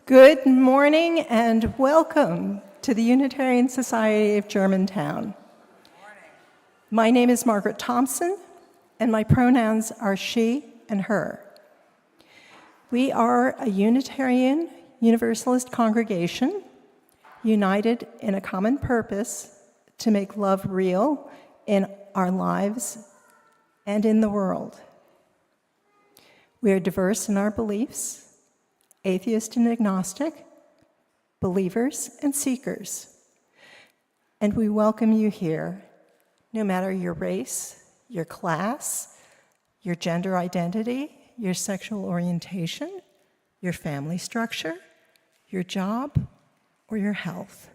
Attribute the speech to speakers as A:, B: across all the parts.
A: Good morning and welcome to the Unitarian Society of Germantown. My name is Margaret Thompson, and my pronouns are she and her. We are a Unitarian Universalist congregation united in a common purpose to make love real in our lives and in the world. We are diverse in our beliefs, atheist and agnostic, believers and seekers. And we welcome you here, no matter your race, your class, your gender identity, your sexual orientation, your family structure, your job, or your health.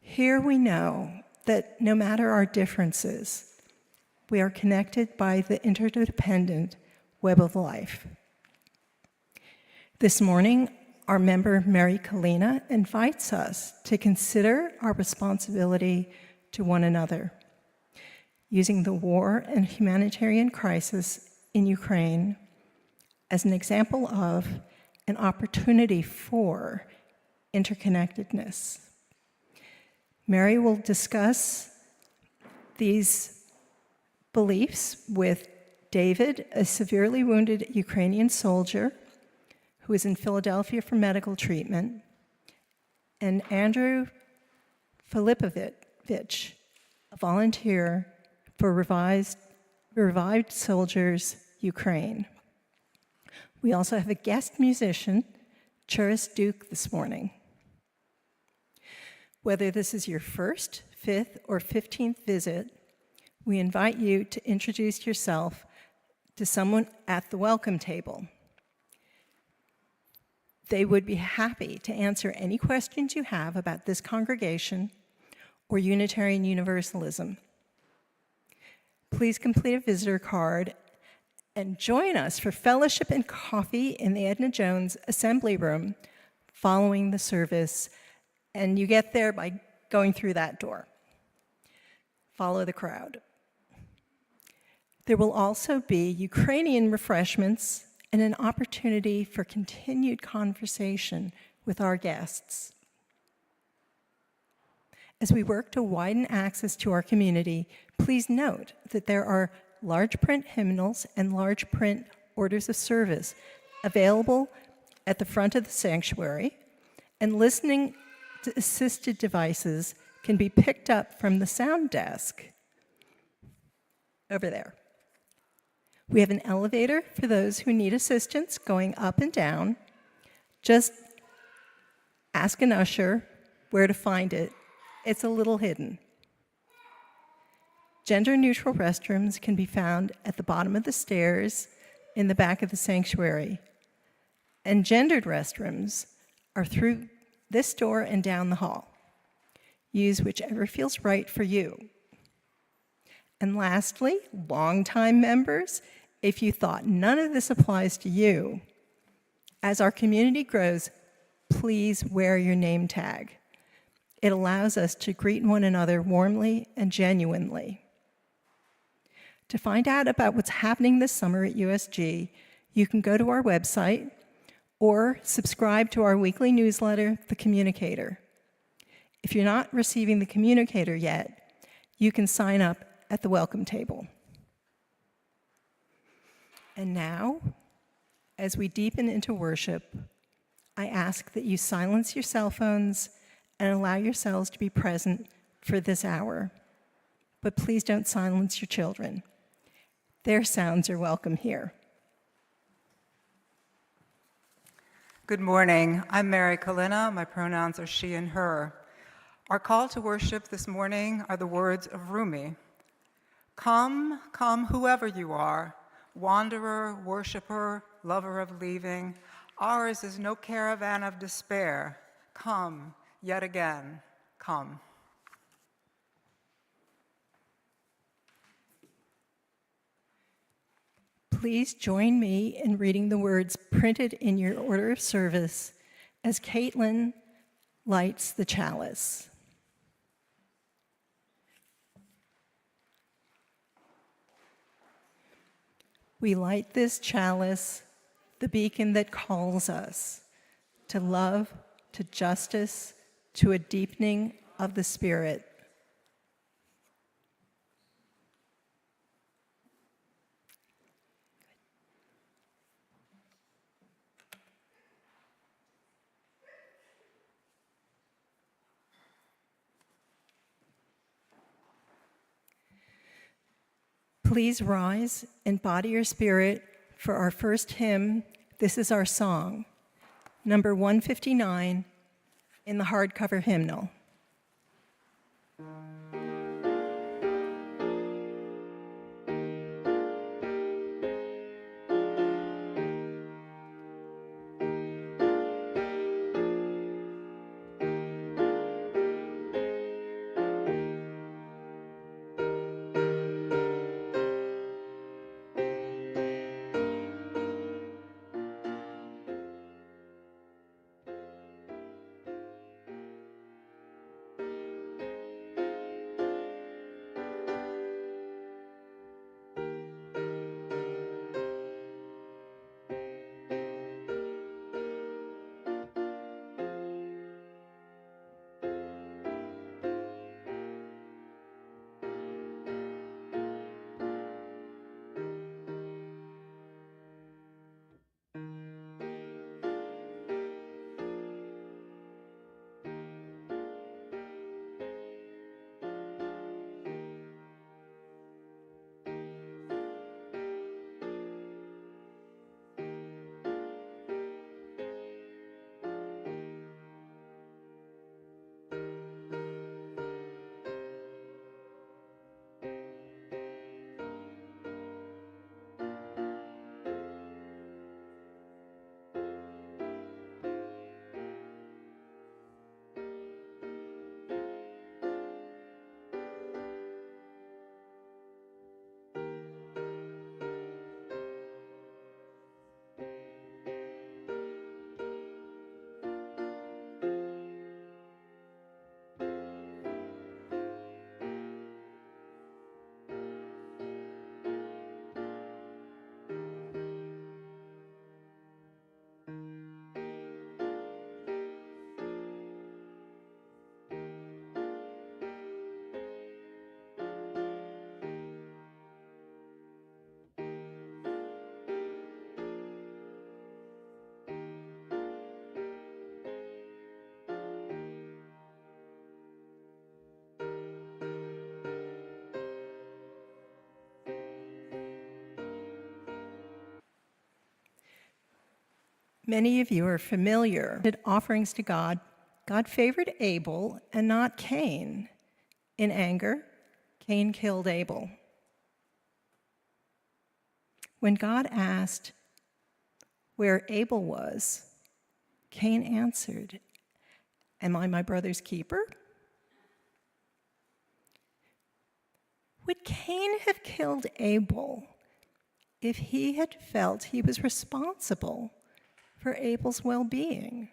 A: Here we know that no matter our differences, we are connected by the interdependent web of life. This morning, our member Mary Kalina invites us to consider our responsibility to one another, using the war and humanitarian crisis in Ukraine as an example of an opportunity for interconnectedness. Mary will discuss these beliefs with David, a severely wounded Ukrainian soldier who is in Philadelphia for medical treatment, and Andrew Filipovich, a volunteer for Revived Soldiers Ukraine. We also have a guest musician, Churis Duke, this morning. Whether this is your first, 5th, or 15th visit, we invite you to introduce yourself to someone at the welcome table. They would be happy to answer any questions you have about this congregation or Unitarian Universalism. Please complete a visitor card and join us for fellowship and coffee in the Edna Jones Assembly Room following the service, and you get there by going through that door. Follow the crowd. There will also be Ukrainian refreshments and an opportunity for continued conversation with our guests. As we work to widen access to our community, please note that there are large print hymnals and large print orders of service available at the front of the sanctuary, and listening to assisted devices can be picked up from the sound desk over there. We have an elevator for those who need assistance going up and down. Just ask an usher where to find it. It's a little hidden. Gender-neutral restrooms can be found at the bottom of the stairs in the back of the sanctuary. And gendered restrooms are through this door and down the hall. Use whichever feels right for you. And lastly, longtime members, if you thought none of this applies to you, as our community grows, please wear your name tag. It allows us to greet one another warmly and genuinely. To find out about what's happening this summer at USG, you can go to our website or subscribe to our weekly newsletter, The Communicator. If you're not receiving The Communicator yet, you can sign up at the welcome table. And now, as we deepen into worship, I ask that you silence your cell phones and allow yourselves to be present for this hour. But please don't silence your children. Their sounds are welcome here.
B: Good morning. I'm Mary Kalina. My pronouns are she and her. Our call to worship this morning are the words of Rumi. Come, come, whoever you are, wanderer, worshiper, lover of leaving, ours is no caravan of despair. Come, yet again, come.
A: Please join me in reading the words printed in your order of service as Caitlin lights the chalice. We light this chalice the beacon that calls us to love, to justice, to a deepening of the spirit. Please rise and body your spirit for our first hymn. This is our song, number 159 in the hardcover hymnal. Many of you are familiar with offerings to God. God favored Abel and not Cain. In anger, Cain killed Abel. When God asked where Abel was, Cain answered, "Am I my brother's keeper?" Would Cain have killed Abel if he had felt he was responsible for Abel's well-being?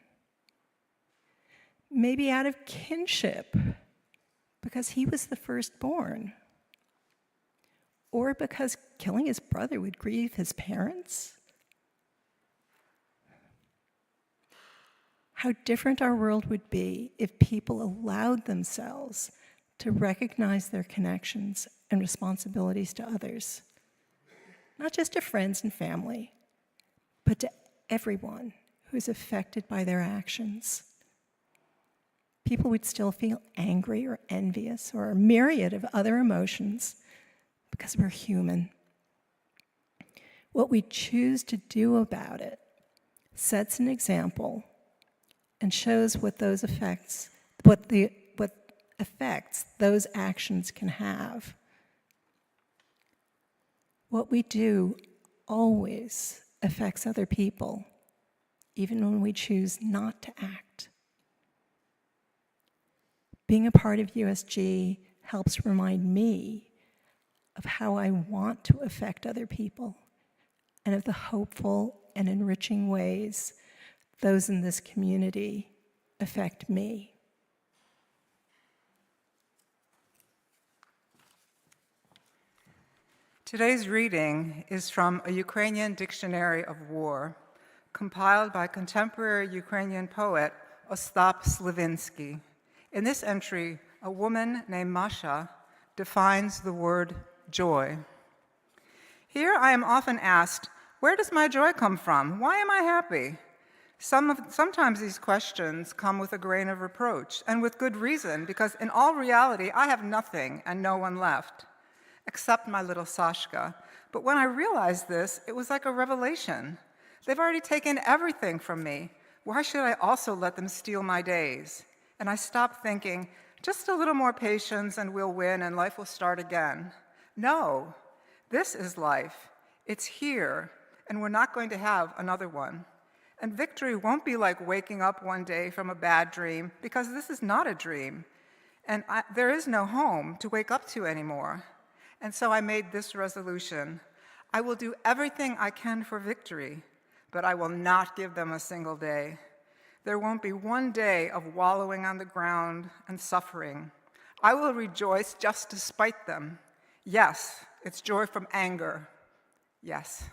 A: Maybe out of kinship, because he was the firstborn, or because killing his brother would grieve his parents? How different our world would be if people allowed themselves to recognize their connections and responsibilities to others, not just to friends and family, but to everyone who's affected by their actions. People would still feel angry or envious or a myriad of other emotions because we're human. What we choose to do about it sets an example and shows what effects those actions can have. What we do always affects other people, even when we choose not to act. Being a part of USG helps remind me of how I want to affect other people and of the hopeful and enriching ways those in this community affect me.
B: Today's reading is from a Ukrainian dictionary of war, compiled by contemporary Ukrainian poet Ostap Slivinsky. In this entry, a woman named Masha defines the word joy. Here I am often asked, where does my joy come from? Why am I happy? Sometimes these questions come with a grain of reproach, and with good reason, because in all reality, I have nothing and no one left, except my little Sashka. But when I realized this, it was like a revelation. They've already taken everything from me. Why should I also let them steal my days? And I stopped thinking, just a little more patience and we'll win and life will start again. No, this is life. It's here, and we're not going to have another one. And victory won't be like waking up one day from a bad dream, because this is not a dream. And there is no home to wake up to anymore. And so I made this resolution. I will do everything I can for victory, but I will not give them a single day. There won't be one day of wallowing on the ground and suffering. I will rejoice just to spite them. Yes, it's joy from anger. Yes.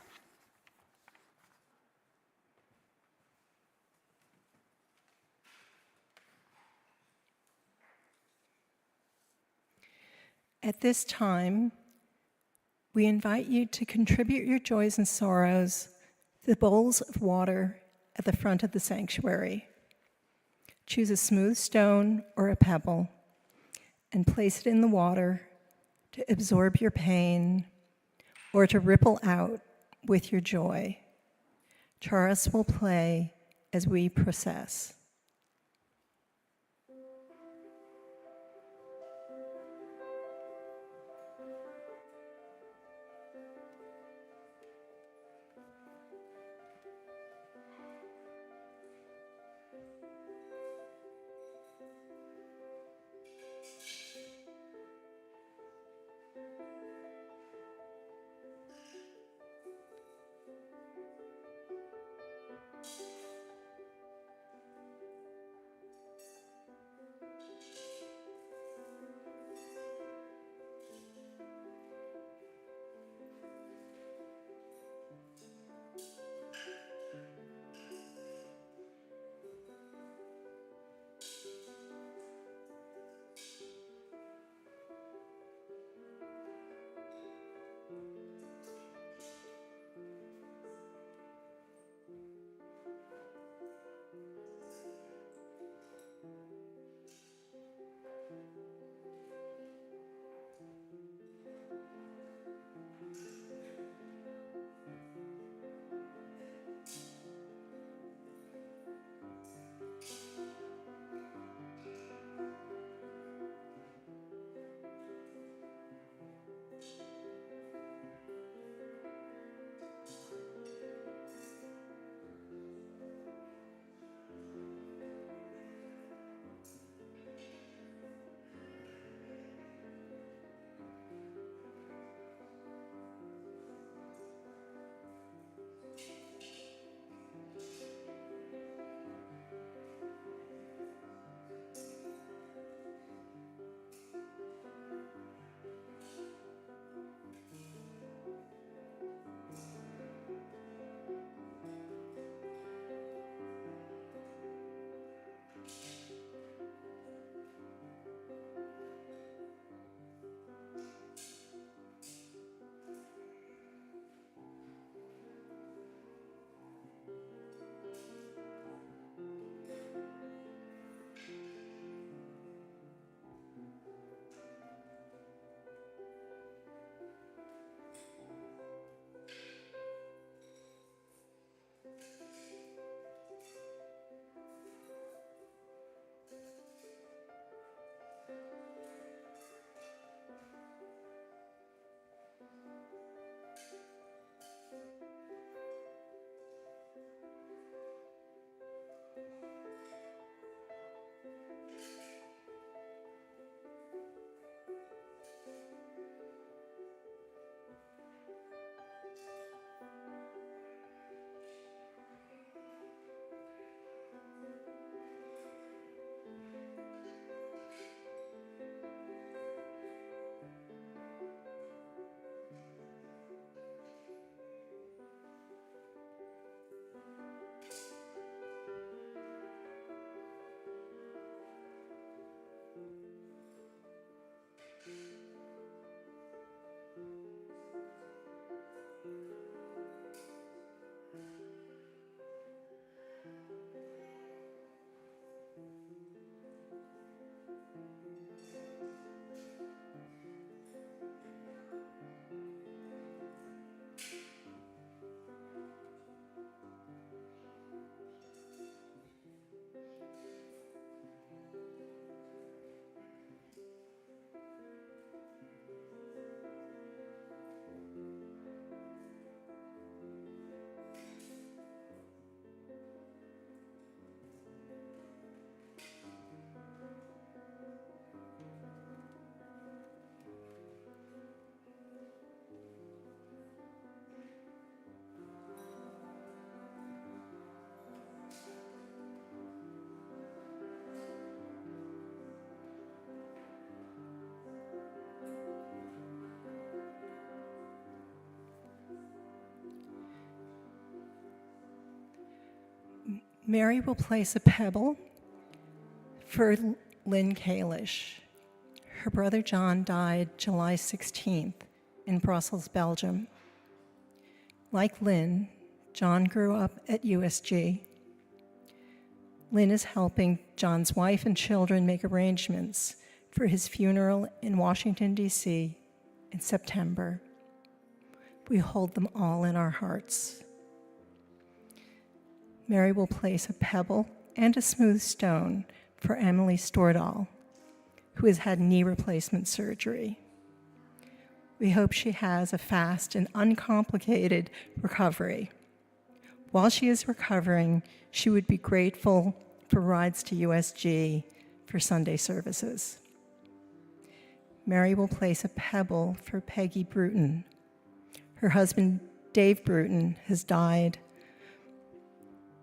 A: At this time, we invite you to contribute your joys and sorrows to the bowls of water at the front of the sanctuary. Choose a smooth stone or a pebble and place it in the water to absorb your pain or to ripple out with your joy. Charas will play as we process. Mary will place a pebble for Lynn Kalish. Her brother John died July 16th in Brussels, Belgium. Like Lynn, John grew up at USG. Lynn is helping John's wife and children make arrangements for his funeral in Washington, D.C. in September. We hold them all in our hearts. Mary will place a pebble and a smooth stone for Emily Stordahl, who has had knee replacement surgery. We hope she has a fast and uncomplicated recovery. While she is recovering, she would be grateful for rides to USG for Sunday services. Mary will place a pebble for Peggy Bruton. Her husband, Dave Bruton, has died.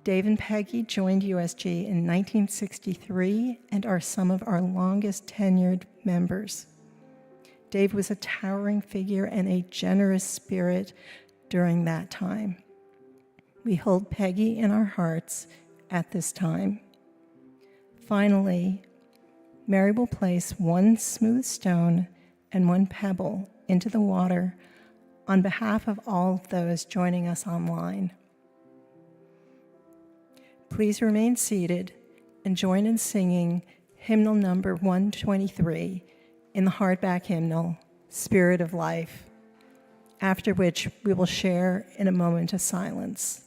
A: Dave and Peggy joined USG in 1963 and are some of our longest tenured members. Dave was a towering figure and a generous spirit during that time. We hold Peggy in our hearts at this time. Finally, Mary will place one smooth stone and one pebble into the water on behalf of all of those joining us online. Please remain seated and join in singing hymnal number 123 in the hardback hymnal, Spirit of Life, after which we will share in a moment of silence.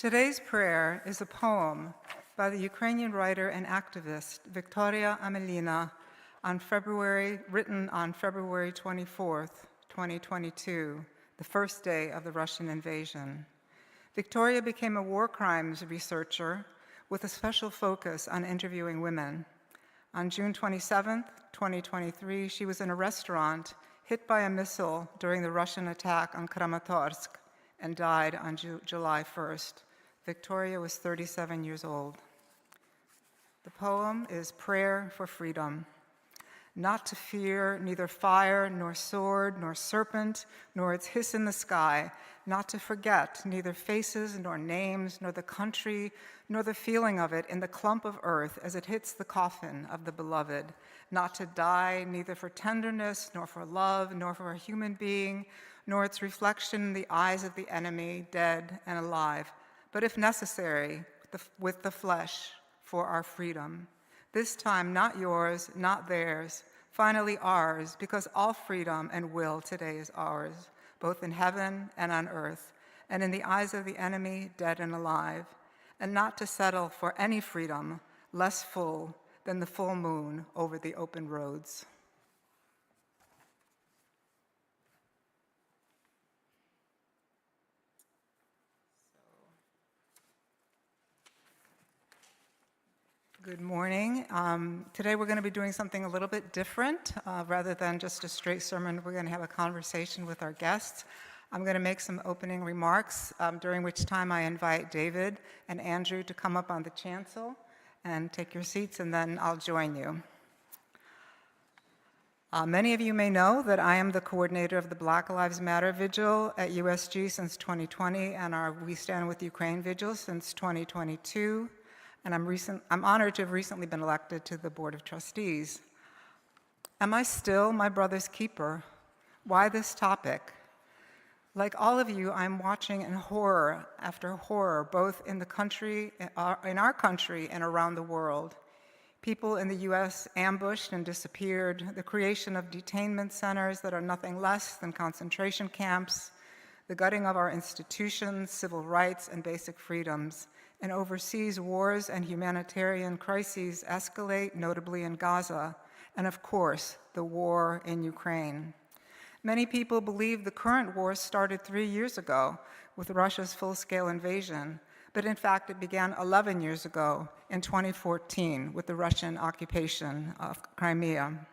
B: Today's prayer is a poem by the Ukrainian writer and activist Victoria Amelina written on February 24th, 2022, the first day of the Russian invasion. Victoria became a war crimes researcher with a special focus on interviewing women. On June 27th, 2023, she was in a restaurant hit by a missile during the Russian attack on Kramatorsk and died on July 1st. Victoria was 37 years old. The poem is Prayer for Freedom. Not to fear neither fire, nor sword, nor serpent, nor its hiss in the sky. Not to forget neither faces, nor names, nor the country, nor the feeling of it in the clump of earth as it hits the coffin of the beloved. Not to die neither for tenderness, nor for love, nor for a human being, nor its reflection in the eyes of the enemy, dead and alive, but if necessary, with the flesh for our freedom. This time, not yours, not theirs, finally ours, because all freedom and will today is ours, both in heaven and on earth, and in the eyes of the enemy, dead and alive, and not to settle for any freedom less full than the full moon over the open roads. Good morning. Today we're going to be doing something a little bit different. Rather than just a straight sermon, we're going to have a conversation with our guests. I'm going to make some opening remarks, during which time I invite David and Andrew to come up on the chancel and take your seats, and then I'll join you. Many of you may know that I am the coordinator of the Black Lives Matter Vigil at USG since 2020 and our We Stand With Ukraine Vigil since 2022. And I'm honored to have recently been elected to the Board of Trustees. Am I still my brother's keeper? Why this topic? Like all of you, I'm watching in horror after horror, both in our country and around the world. People in the US ambushed and disappeared, the creation of detainment centers that are nothing less than concentration camps, the gutting of our institutions, civil rights, and basic freedoms, and overseas wars and humanitarian crises escalate, notably in Gaza, and of course, the war in Ukraine. Many people believe the current war started 3 years ago with Russia's full-scale invasion, but in fact it began 11 years ago in 2014 with the Russian occupation of Crimea.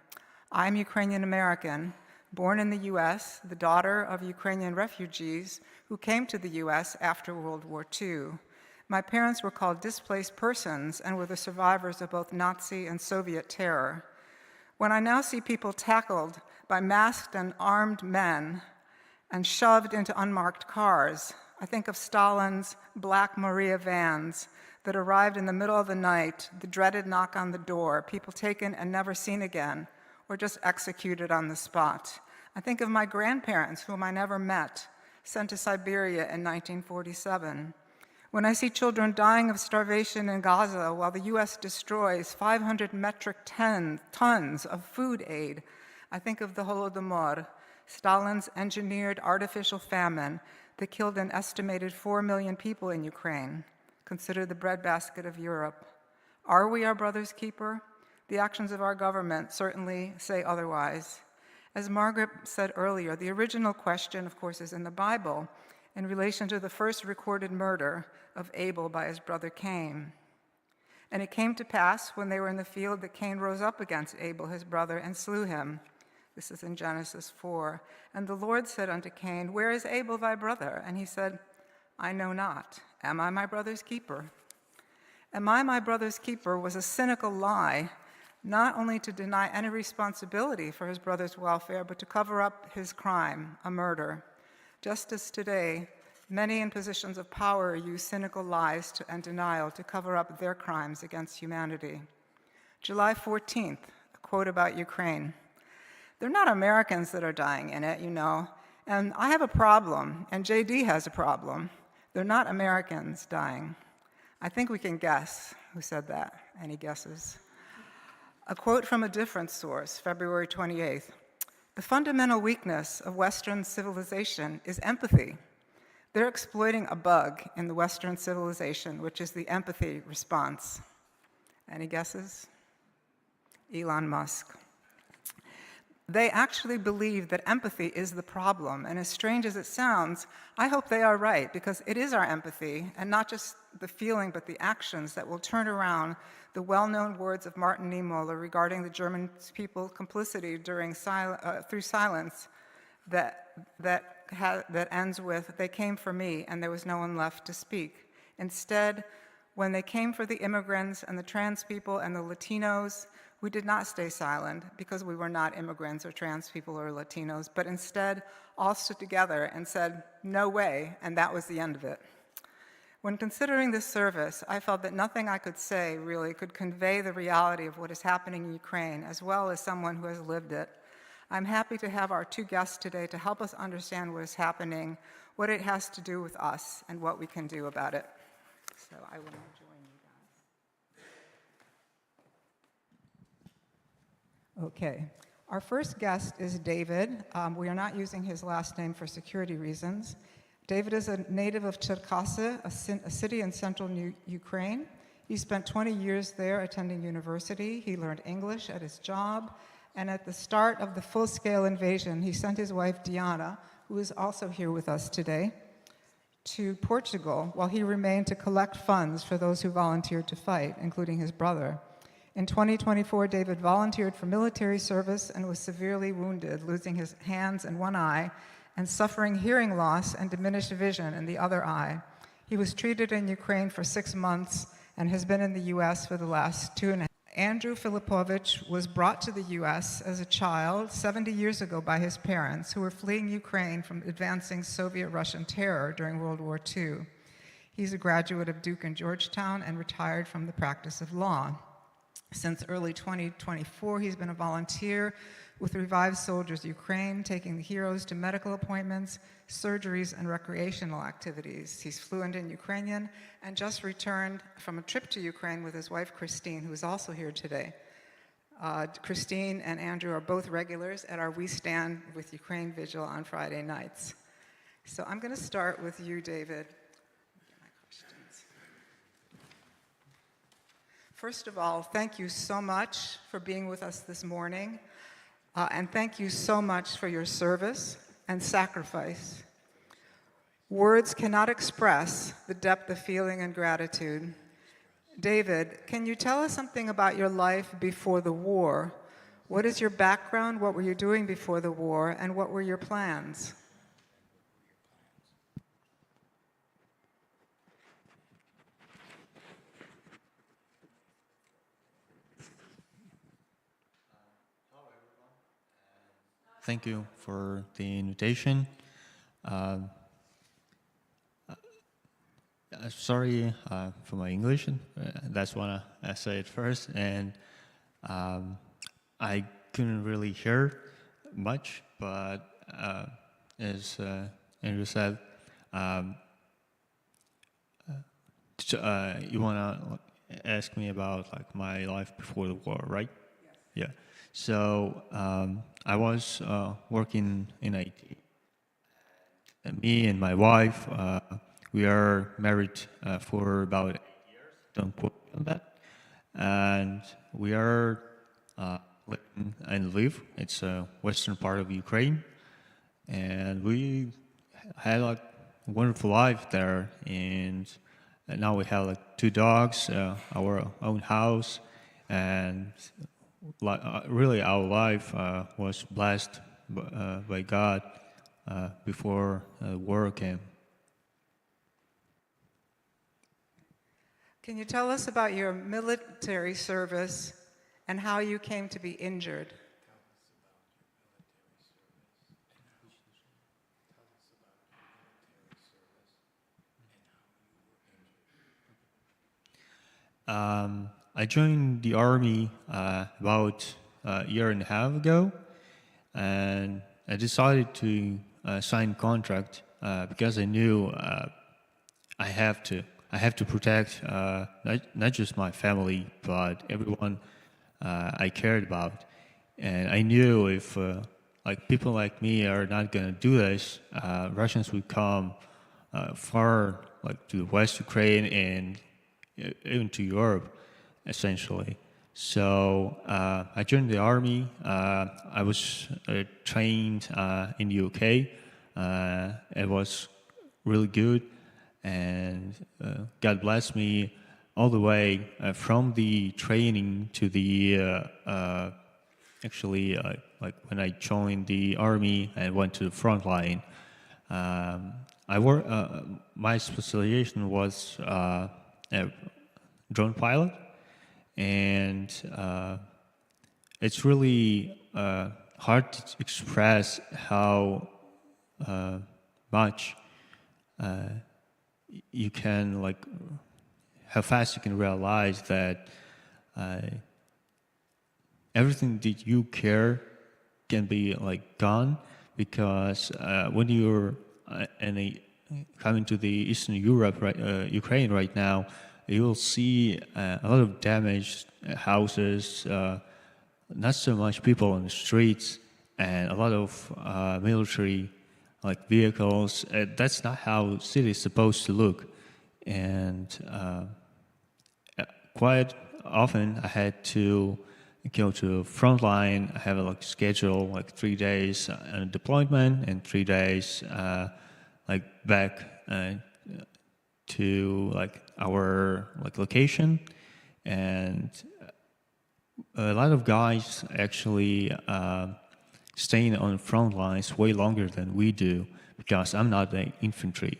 B: I'm Ukrainian American, born in the US, the daughter of Ukrainian refugees who came to the US after World War II. My parents were called displaced persons and were the survivors of both Nazi and Soviet terror. When I now see people tackled by masked and armed men and shoved into unmarked cars, I think of Stalin's Black Maria vans that arrived in the middle of the night, the dreaded knock on the door, people taken and never seen again, or just executed on the spot. I think of my grandparents, whom I never met, sent to Siberia in 1947. When I see children dying of starvation in Gaza while the US destroys 500 metric tons of food aid, I think of the Holodomor, Stalin's engineered artificial famine that killed an estimated 4 million people in Ukraine, considered the breadbasket of Europe. Are we our brother's keeper? The actions of our government certainly say otherwise. As Margaret said earlier, the original question, of course, is in the Bible, in relation to the first recorded murder of Abel by his brother Cain. And it came to pass when they were in the field that Cain rose up against Abel his brother and slew him. This is in Genesis 4. And the Lord said unto Cain, Where is Abel thy brother? And he said, I know not. Am I my brother's keeper? Am I my brother's keeper was a cynical lie, not only to deny any responsibility for his brother's welfare, but to cover up his crime, a murder. Just as today, many in positions of power use cynical lies and denial to cover up their crimes against humanity. July 14th, a quote about Ukraine. They're not Americans that are dying in it, you know, and I have a problem, and JD has a problem. They're not Americans dying. I think we can guess who said that. Any guesses? A quote from a different source, February 28th. The fundamental weakness of Western civilization is empathy. They're exploiting a bug in the Western civilization, which is the empathy response. Any guesses? Elon Musk. They actually believe that empathy is the problem, and as strange as it sounds, I hope they are right, because it is our empathy, and not just the feeling, but the actions that will turn around the well-known words of Martin Niemöller regarding the German people's complicity through silence that ends with, they came for me, and there was no one left to speak. Instead, when they came for the immigrants and the trans people and the Latinos, we did not stay silent because we were not immigrants or trans people or Latinos, but instead all stood together and said, no way, and that was the end of it. When considering this service, I felt that nothing I could say really could convey the reality of what is happening in Ukraine, as well as someone who has lived it. I'm happy to have our two guests today to help us understand what is happening, what it has to do with us, and what we can do about it. So I will now join you guys. Okay. Our first guest is David. We are not using his last name for security reasons. David is a native of Cherkasy, a city in central Ukraine. He spent 20 years there attending university. He learned English at his job. And at the start of the full-scale invasion, he sent his wife, Diana, who is also here with us today, to Portugal while he remained to collect funds for those who volunteered to fight, including his brother. In 2024, David volunteered for military service and was severely wounded, losing his hands and one eye, and suffering hearing loss and diminished vision in the other eye. He was treated in Ukraine for 6 months and has been in the U.S. for the last 2.5. Andrew Filipovich was brought to the U.S. as a child 70 years ago by his parents, who were fleeing Ukraine from advancing Soviet-Russian terror during World War II. He's a graduate of Duke and Georgetown and retired from the practice of law. Since early 2024, he's been a volunteer with Revived Soldiers Ukraine, taking the heroes to medical appointments, surgeries, and recreational activities. He's fluent in Ukrainian and just returned from a trip to Ukraine with his wife, Christine, who is also here today. Christine and Andrew are both regulars at our We Stand with Ukraine vigil on Friday nights. So I'm going to start with you, David. First of all, thank you so much for being with us this morning, and thank you so much for your service and sacrifice. Words cannot express the depth of feeling and gratitude. David, can you tell us something about your life before the war? What is your background? What were you doing before the war? And what were your plans?
C: Thank you for the invitation. Sorry for my English. That's what I say it first. And I couldn't really hear much, but as Andrew said, you want to ask me about like my life before the war, right? Yes. Yeah. So I was working in IT. And me and my wife, we are married for about 8 years. Don't quote me on that. And we are living in Lviv. It's a western part of Ukraine. And we had like a wonderful life there. And now we have like 2 dogs, our own house, and really our life was blessed by God before the war came.
B: Can you tell us about your military service and how you came to be injured?
C: I joined the army about a year and a half ago, and I decided to sign a contract because I knew I have to protect not just my family but everyone I cared about, and I knew if like people like me are not going to do this, Russians would come far like to West Ukraine and even to Europe, essentially. So I joined the army. I was trained in the UK. It was really good, and God blessed me all the way from the training to the actually like when I joined the army and went to the front line. My specialization was a drone pilot, and it's really hard to express how much you can like how fast you can realize that everything that you care can be like gone, because when you're in coming to the Eastern Europe, Ukraine right now, you will see a lot of damaged houses, not so much people on the streets, and a lot of military like vehicles. That's not how city is supposed to look. And quite often I had to go to front line. I have a like schedule, like 3 days on deployment and 3 days like back to like our like location. And a lot of guys actually staying on the front lines way longer than we do, because I'm not the infantry.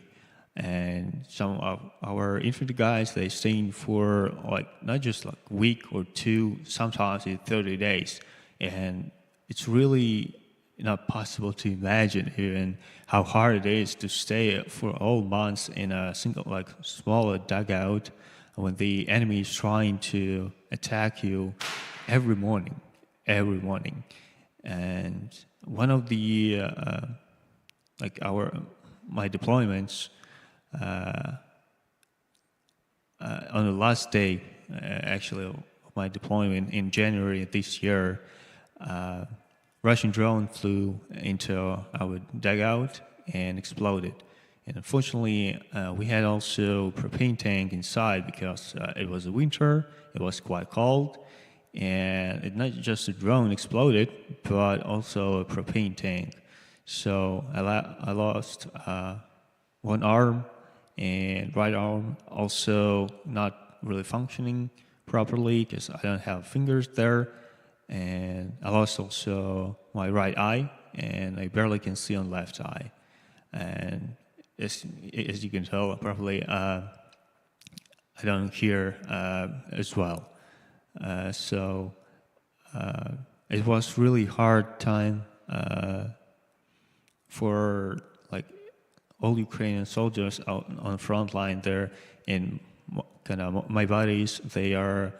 C: And some of our infantry guys, they staying for like not just like a week or two, sometimes it's 30 days. And it's really not possible to imagine even how hard it is to stay for all months in a single like smaller dugout when the enemy is trying to attack you every morning. And one of the like my deployments on the last day actually of my deployment in January this year, Russian drone flew into our dugout and exploded. And unfortunately, we had also a propane tank inside because it was winter, it was quite cold, and it not just the drone exploded, but also a propane tank. So I lost one arm, and right arm also not really functioning properly because I don't have fingers there. And I lost also my right eye, and I barely can see on left eye. And as you can tell, probably I don't hear as well. So it was really hard time for like all Ukrainian soldiers out on the front line there. And kind of my buddies, they are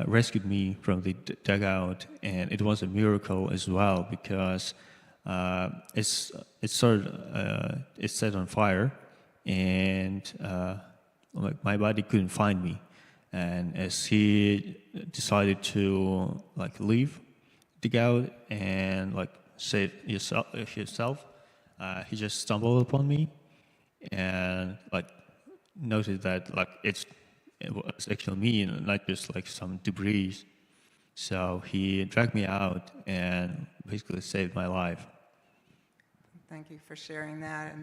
C: rescued me from the dugout, and it was a miracle as well because it's set on fire, and like my buddy couldn't find me. And as he decided to like leave dugout and like save himself, he just stumbled upon me and like noted that like it was actually me and not just like some debris. So he dragged me out and basically saved my life.
B: Thank you for sharing that.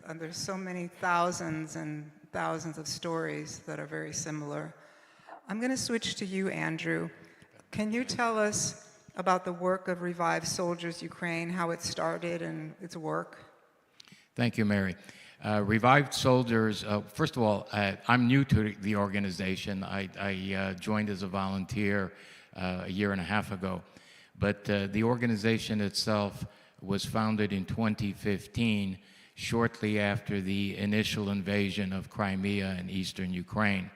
B: And there's so many thousands and thousands of stories that are very similar. I'm going to switch to you, Andrew. Can you tell us about the work of Revived Soldiers Ukraine, how it started and its work?
D: Thank you, Mary. Revived Soldiers, first of all, I'm new to the organization. I joined as a volunteer a year and a half ago. But the organization itself was founded in 2015, shortly after the initial invasion of Crimea and eastern Ukraine.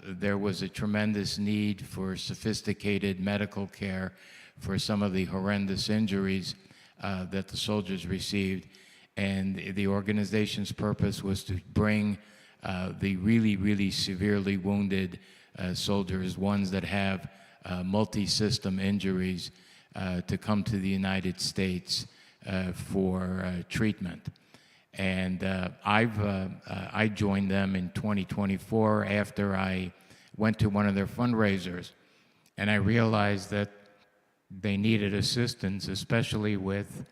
D: There was a tremendous need for sophisticated medical care for some of the horrendous injuries that the soldiers received. And the organization's purpose was to bring the really, really severely wounded soldiers, ones that have multi-system injuries, to come to the United States for treatment. And I joined them in 2024 after I went to one of their fundraisers, and I realized that they needed assistance, especially with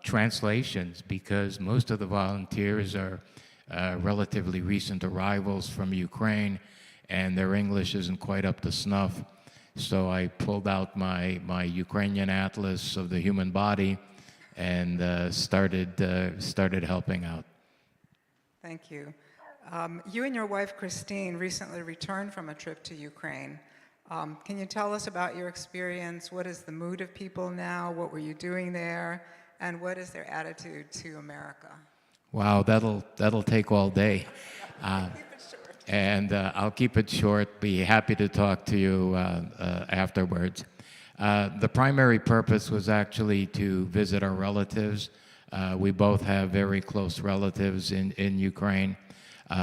D: translations, because most of the volunteers are relatively recent arrivals from Ukraine, and their English isn't quite up to snuff. So I pulled out my Ukrainian atlas of the human body and started helping out.
B: Thank you. You and your wife, Christine, recently returned from a trip to Ukraine. Can you tell us about your experience? What is the mood of people now? What were you doing there? And what is their attitude to America?
D: Wow, that'll take all day.
B: Keep it short.
D: And I'll keep it short. Be happy to talk to you afterwards. The primary purpose was actually to visit our relatives. We both have very close relatives in Ukraine.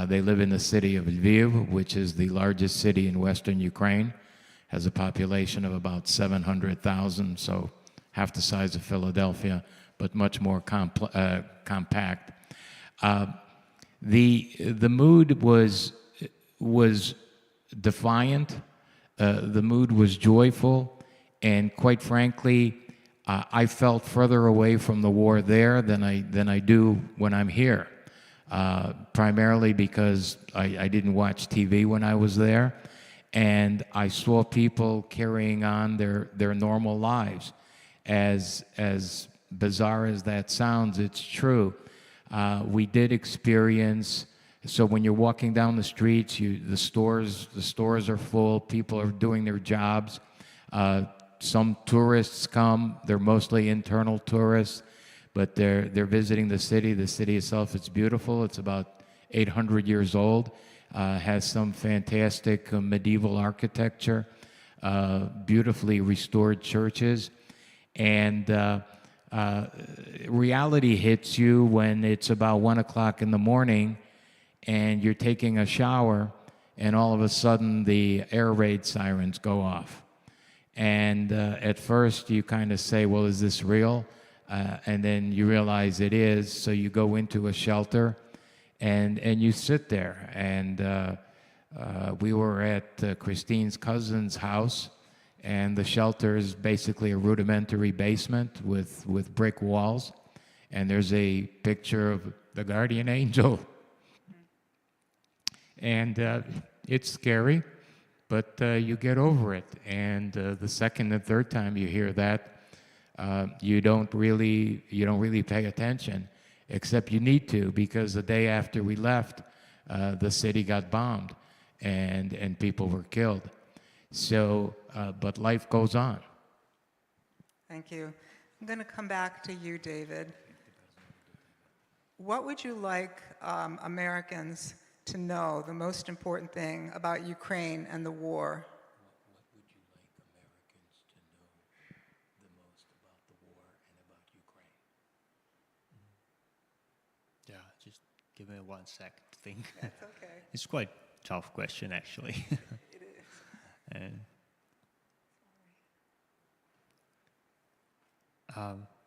D: They live in the city of Lviv, which is the largest city in western Ukraine, has a population of about 700,000, so half the size of Philadelphia, but much more compact. The mood was defiant. The mood was joyful, and quite frankly, I felt further away from the war there than I do when I'm here. Primarily because I didn't watch TV when I was there, and I saw people carrying on their normal lives. As bizarre as that sounds, it's true. We did experience. So when you're walking down the streets, the stores are full. People are doing their jobs. Some tourists come. They're mostly internal tourists, but they're visiting the city. The city itself, it's beautiful. It's about 800 years old. Has some fantastic medieval architecture, beautifully restored churches, and reality hits you when it's about 1 o'clock in the morning, and you're taking a shower, and all of a sudden the air raid sirens go off. And at first you kind of say, well, is this real? And then you realize it is, so you go into a shelter and you sit there. And we were at Christine's cousin's house, and the shelter is basically a rudimentary basement with brick walls, and there's a picture of the guardian angel. And it's scary, but you get over it. And the second and third time you hear that, you don't really pay attention, except you need to, because the day after we left, the city got bombed, and people were killed. So, but life goes on.
B: Thank you. I'm going to come back to you, David. What would you like Americans to know, the most important thing about Ukraine and the war?
D: What would you like Americans to know the most about the war and about Ukraine?
C: Yeah, just give me 1 second to think.
B: That's okay.
C: It's quite a tough question, actually.
B: It is.
C: And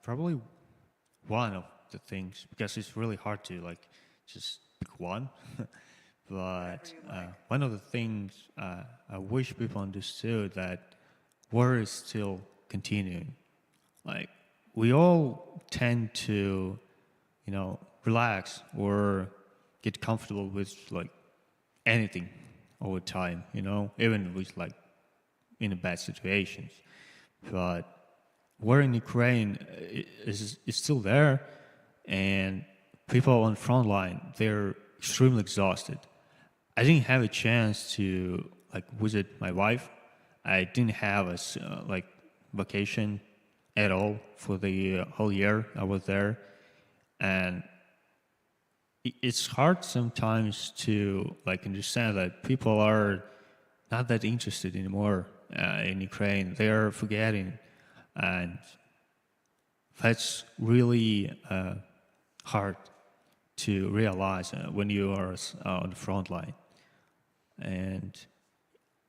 C: probably one of the things, because it's really hard to just pick one. But one of the things I wish people understood, that war is still continuing. Like, we all tend to, relax or get comfortable with anything all the time, even with in bad situations. But war in Ukraine is still there, and people on the front line, they're extremely exhausted. I didn't have a chance to visit my wife. I didn't have a vacation at all for the whole year I was there, and it's hard sometimes to understand that people are not that interested anymore in Ukraine. They are forgetting, and that's really hard to realize when you are on the front line. And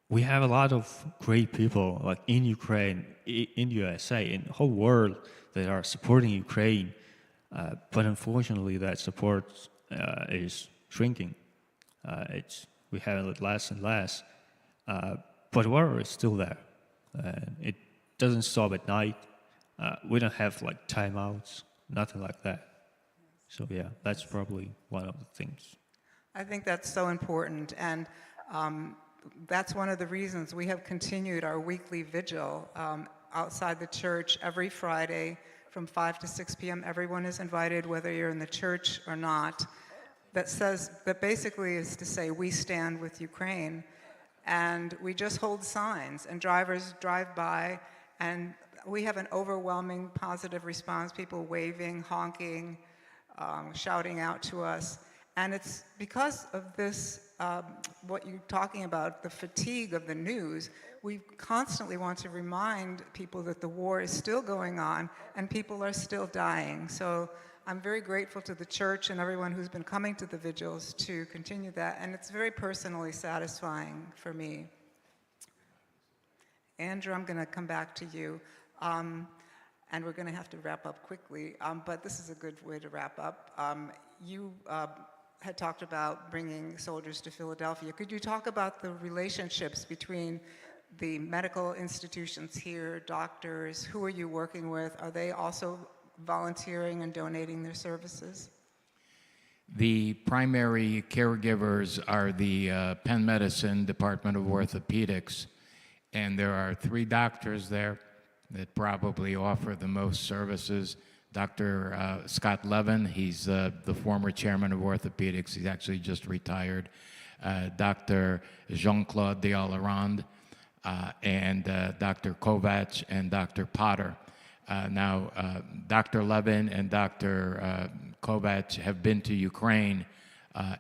C: we have a lot of great people in Ukraine, in USA, in the whole world that are supporting Ukraine, but unfortunately that support is shrinking. We have it less and less, but war is still there. It doesn't stop at night. We don't have timeouts, nothing like that. So yeah, that's probably one of the things.
B: I think that's so important, and that's one of the reasons we have continued our weekly vigil outside the church every Friday from 5 to 6 p.m. Everyone is invited, whether you're in the church or not. That basically is to say, we stand with Ukraine, and we just hold signs, and drivers drive by, and we have an overwhelming positive response, people waving, honking, shouting out to us. And it's because of this, what you're talking about, the fatigue of the news, we constantly want to remind people that the war is still going on and people are still dying. So I'm very grateful to the church and everyone who's been coming to the vigils to continue that, and it's very personally satisfying for me. Andrew, I'm going to come back to you, and we're going to have to wrap up quickly, but this is a good way to wrap up. You had talked about bringing soldiers to Philadelphia. Could you talk about the relationships between the medical institutions here, doctors? Who are you working with? Are they also volunteering and donating their services?
D: The primary caregivers are the Penn Medicine Department of Orthopedics, and there are 3 doctors there that probably offer the most services. Dr. Scott Levin, he's the former chairman of orthopedics. He's actually just retired. Dr. Jean-Claude D'Alarand, and Dr. Kovac and Dr. Potter. Now, Dr. Levin and Dr. Kovac have been to Ukraine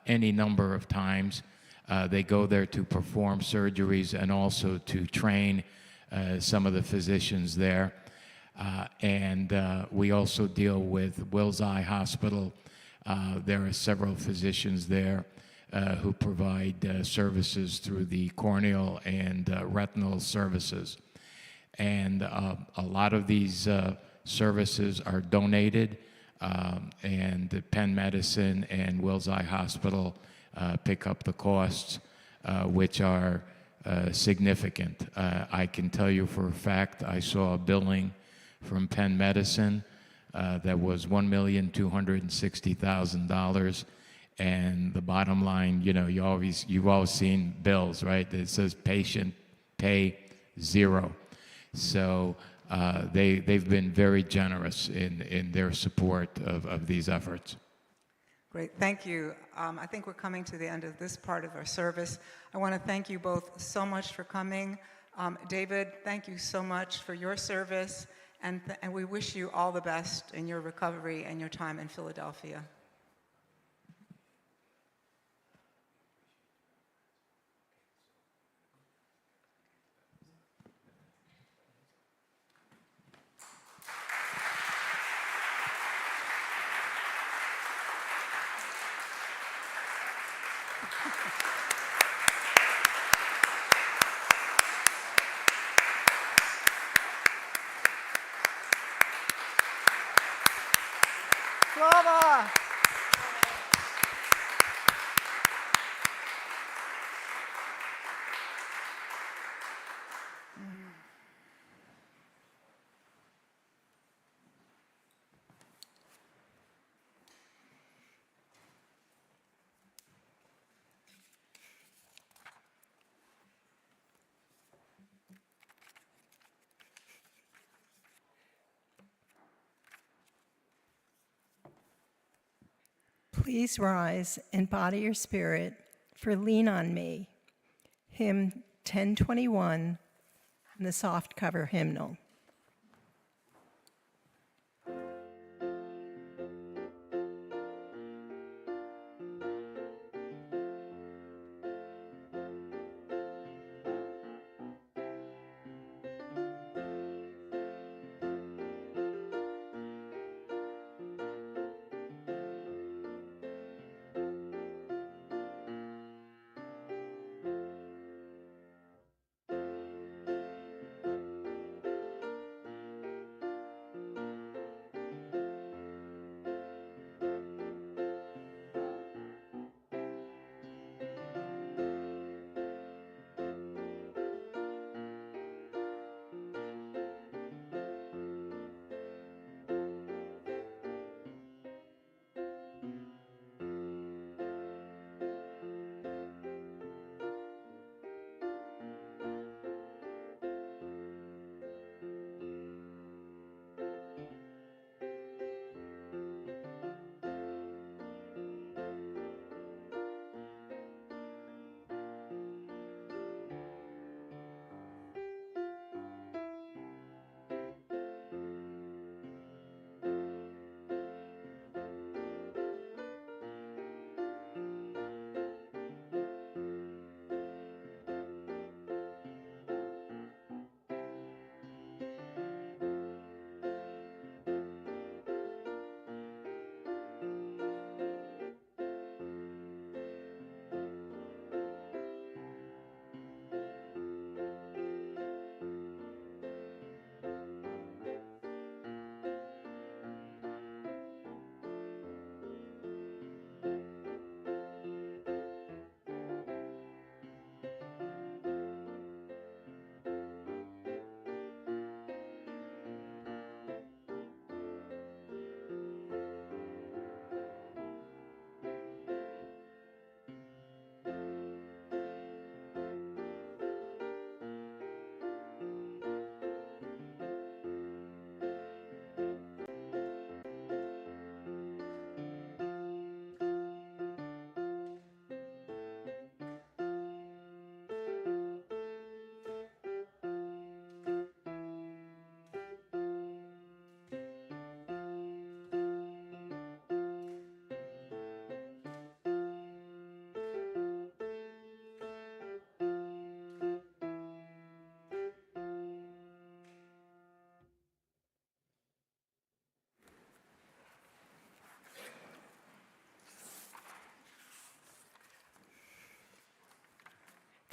D: any number of times. They go there to perform surgeries and also to train some of the physicians there. And we also deal with Wills Eye Hospital. There are several physicians there who provide services through the corneal and retinal services. And a lot of these services are donated, and Penn Medicine and Wills Eye Hospital pick up the costs, which are significant. I can tell you for a fact, I saw a billing from Penn Medicine that was $1,260,000, and the bottom line, you know, you've always seen bills, right? It says patient pay 0. So they've been very generous in their support of these efforts.
B: Great, thank you. I think we're coming to the end of this part of our service. I want to thank you both so much for coming. David, thank you so much for your service, and we wish you all the best in your recovery and your time in Philadelphia. Slava!
A: Please rise and body your spirit for Lean on Me, hymn 1021, in the soft cover hymnal.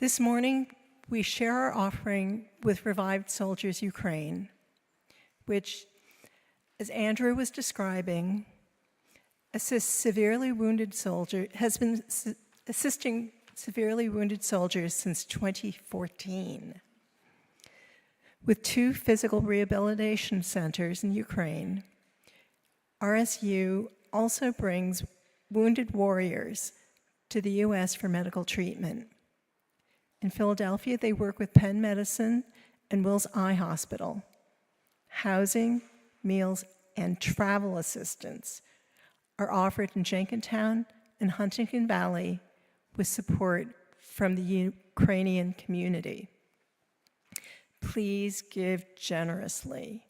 A: This morning, we share our offering with Revived Soldiers Ukraine, which, as Andrew was describing, assists severely wounded soldiers, has been assisting severely wounded soldiers since 2014. With 2 physical rehabilitation centers in Ukraine, RSU also brings wounded warriors to the U.S. for medical treatment. In Philadelphia, they work with Penn Medicine and Wills Eye Hospital. Housing, meals, and travel assistance are offered in Germantown and Huntington Valley with support from the Ukrainian community. Please give generously.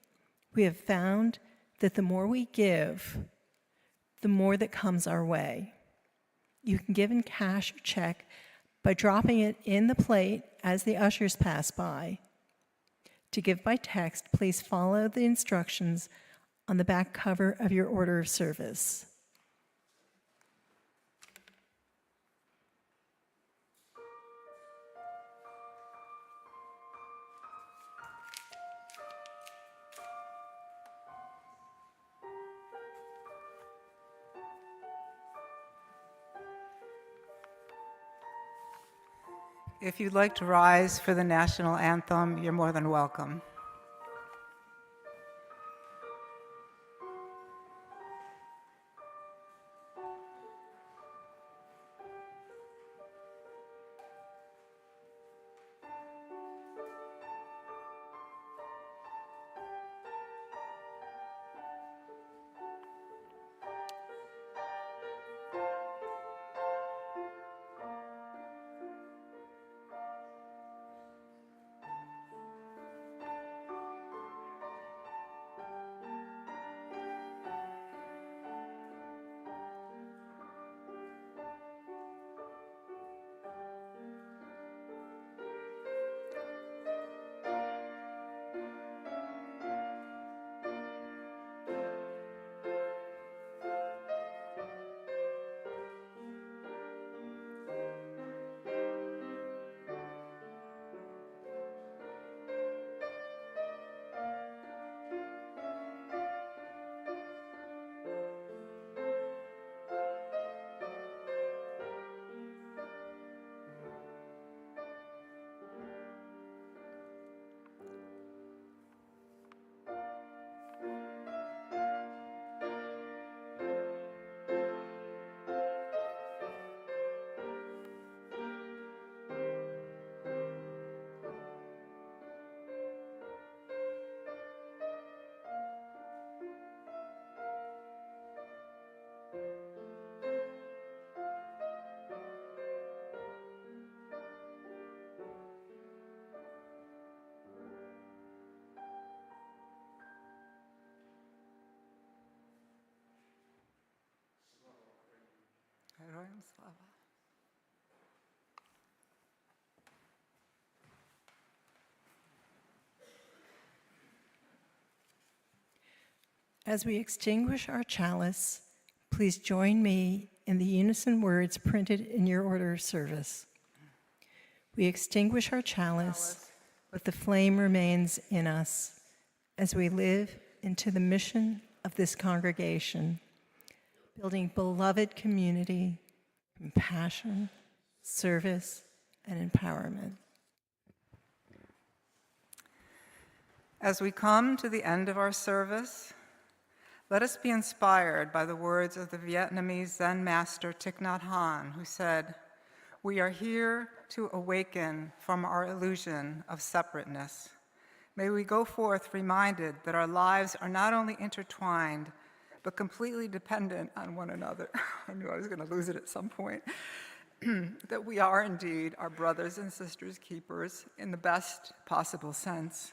A: We have found that the more we give, the more that comes our way. You can give in cash or check by dropping it in the plate as the ushers pass by. To give by text, please follow the instructions on the back cover of your order of service.
B: If you'd like to rise for the national anthem, you're more than welcome. Heroям слава.
A: As we extinguish our chalice, please join me in the unison words printed in your order of service. We extinguish our chalice, but the flame remains in us as we live into the mission of this congregation, building beloved community, compassion, service, and empowerment.
B: As we come to the end of our service, let us be inspired by the words of the Vietnamese Zen master Thich Nhat Hanh, who said, "We are here to awaken from our illusion of separateness. May we go forth reminded that our lives are not only intertwined, but completely dependent on one another." I knew I was going to lose it at some point. That we are indeed our brothers and sisters keepers in the best possible sense.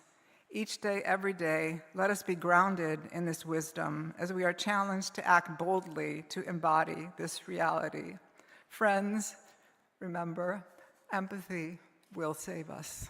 B: Each day, every day, let us be grounded in this wisdom as we are challenged to act boldly to embody this reality. Friends, remember, empathy will save us.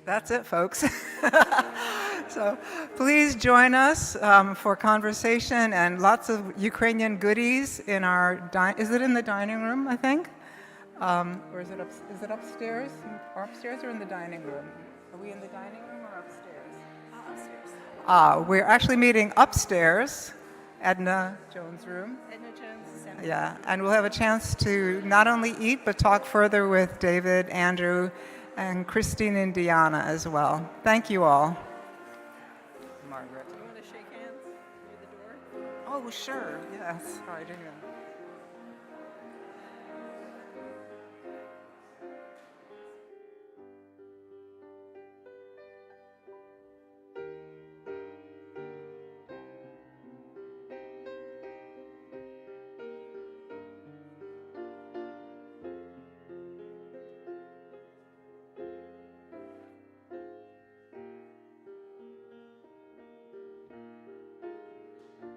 B: That's it, folks. So please join us for conversation and lots of Ukrainian goodies in our, is it in the dining room, I think? Or is it upstairs? Or upstairs or in the dining room? Are we in the dining room or upstairs? Upstairs. We're actually meeting upstairs, Edna Jones' room.
A: Edna Jones is
B: Yeah, and we'll have a chance to not only eat, but talk further with David, Andrew, and Christine and Diana as well. Thank you all. Margaret.
A: You want to shake hands near the door?
B: Oh, sure, yes. Oh, I didn't know.